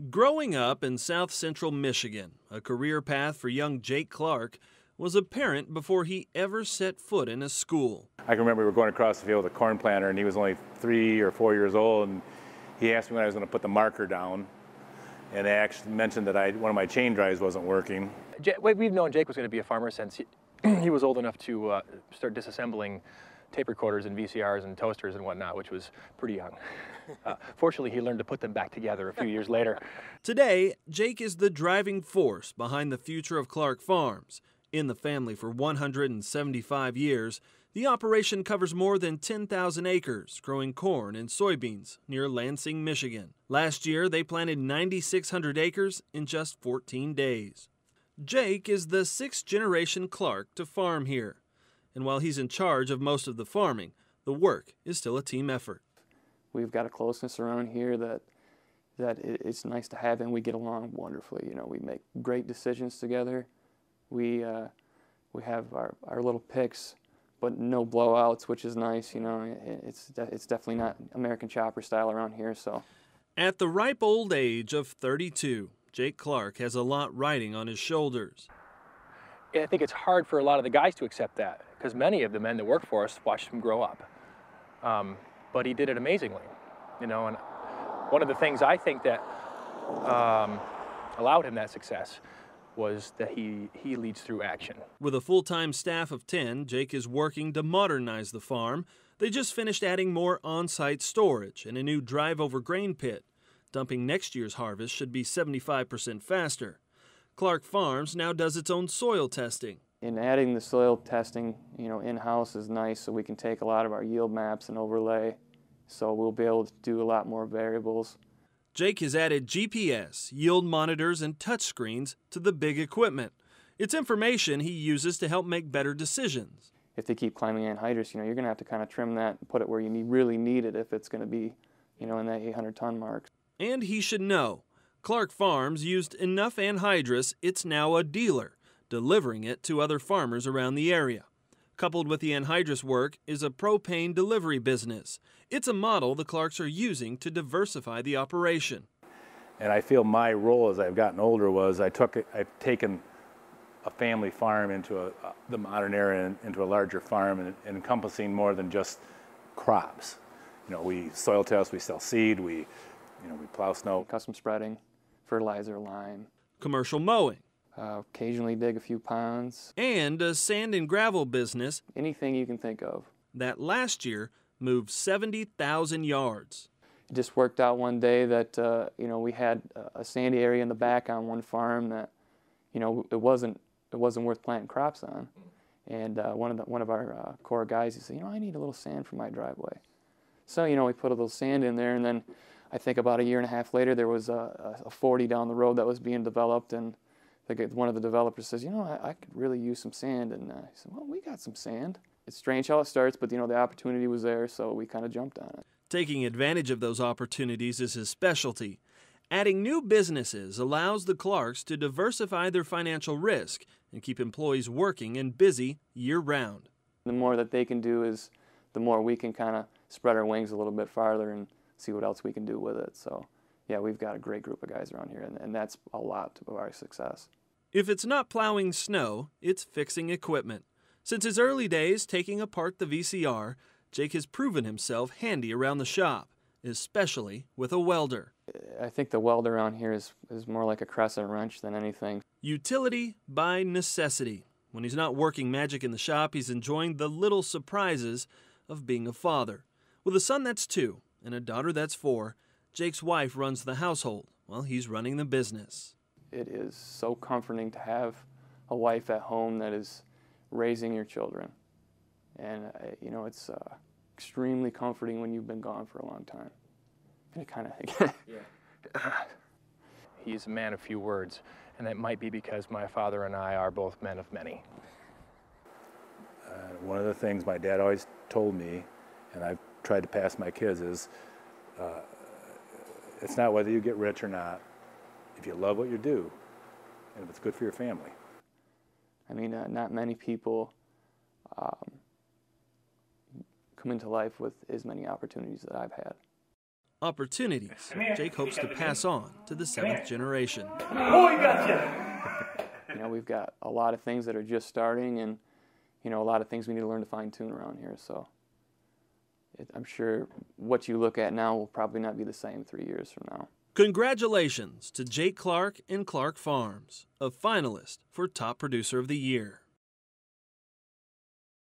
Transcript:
Growing up in South Central Michigan, a career path for young Jake Clark was apparent before he ever set foot in a school. I can remember we were going across the field with a corn planter, and he was only 3 or 4 years old, and he asked me when I was going to put the marker down, and I actually mentioned that one of my chain drives wasn't working. We've known Jake was going to be a farmer since he was old enough to start disassembling tape recorders and VCRs and toasters and whatnot, which was pretty young. Fortunately, he learned to put them back together a few years later. Today, Jake is the driving force behind the future of Clark Farms. In the family for 175 years, the operation covers more than 10,000 acres, growing corn and soybeans near Lansing, Michigan. Last year, they planted 9,600 acres in just 14 days. Jake is the sixth-generation Clark to farm here. And while he's in charge of most of the farming, the work is still a team effort. We've got a closeness around here that it's nice to have, and we get along wonderfully. You know, we make great decisions together. We have our little picks, but no blowouts, which is nice. You know, it's definitely not American chopper style around here. So, at the ripe old age of 32, Jake Clark has a lot riding on his shoulders. I think it's hard for a lot of the guys to accept that, because many of the men that work for us watched him grow up. But he did it amazingly, you know. And one of the things I think that allowed him that success was that he leads through action. With a full-time staff of 10, Jake is working to modernize the farm. They just finished adding more on-site storage and a new drive-over grain pit. Dumping next year's harvest should be 75% faster. Clark Farms now does its own soil testing. And adding the soil testing, you know, in-house is nice, so we can take a lot of our yield maps and overlay, so we'll be able to do a lot more variables. Jake has added GPS, yield monitors, and touchscreens to the big equipment. It's information he uses to help make better decisions. If they keep climbing anhydrous, you know, you're going to have to kind of trim that and put it where you really need it if it's going to be, you know, in that 800-ton mark. And he should know. Clark Farms used enough anhydrous, it's now a dealer, delivering it to other farmers around the area. Coupled with the anhydrous work is a propane delivery business. It's a model the Clarks are using to diversify the operation. And I feel my role as I've gotten older was I've taken a family farm into the modern era and into a larger farm, and encompassing more than just crops. You know, we soil test, we sell seed, we plow snow. Custom spreading, fertilizer, lime. Commercial mowing. Occasionally dig a few ponds. And a sand and gravel business. Anything you can think of. That last year moved 70,000 yards. It just worked out one day that, you know, we had a sandy area in the back on one farm that, you know, it wasn't worth planting crops on. And one of our core guys, he said, you know, I need a little sand for my driveway. So, you know, we put a little sand in there, and then I think about a year and a half later, there was a 40 down the road that was being developed, and one of the developers says, you know, I could really use some sand. And I said, well, we got some sand. It's strange how it starts, but, you know, the opportunity was there, so we kind of jumped on it. Taking advantage of those opportunities is his specialty. Adding new businesses allows the Clarks to diversify their financial risk and keep employees working and busy year-round. The more that they can do is the more we can kind of spread our wings a little bit farther and see what else we can do with it. So, yeah, we've got a great group of guys around here, and that's a lot of our success. If it's not plowing snow, it's fixing equipment. Since his early days taking apart the VCR, Jake has proven himself handy around the shop, especially with a welder. I think the welder around here is more like a crescent wrench than anything. Utility by necessity. When he's not working magic in the shop, he's enjoying the little surprises of being a father. With a son that's 2 and a daughter that's 4, Jake's wife runs the household while he's running the business. It is so comforting to have a wife at home that is raising your children. And, you know, it's extremely comforting when you've been gone for a long time. And it kind of... Yeah. He's a man of few words, and that might be because my father and I are both men of many. One of the things my dad always told me, and I've tried to pass my kids, is it's not whether you get rich or not. If you love what you do, and if it's good for your family. I mean, not many people come into life with as many opportunities that I've had. opportunities Jake hopes to pass on to the 7th generation. You know, we've got a lot of things that are just starting, and you know, a lot of things we need to learn to fine-tune around here. So I'm sure what you look at now will probably not be the same 3 years from now. Congratulations to Jake Clark and Clark Farms, a finalist for Top Producer of the Year.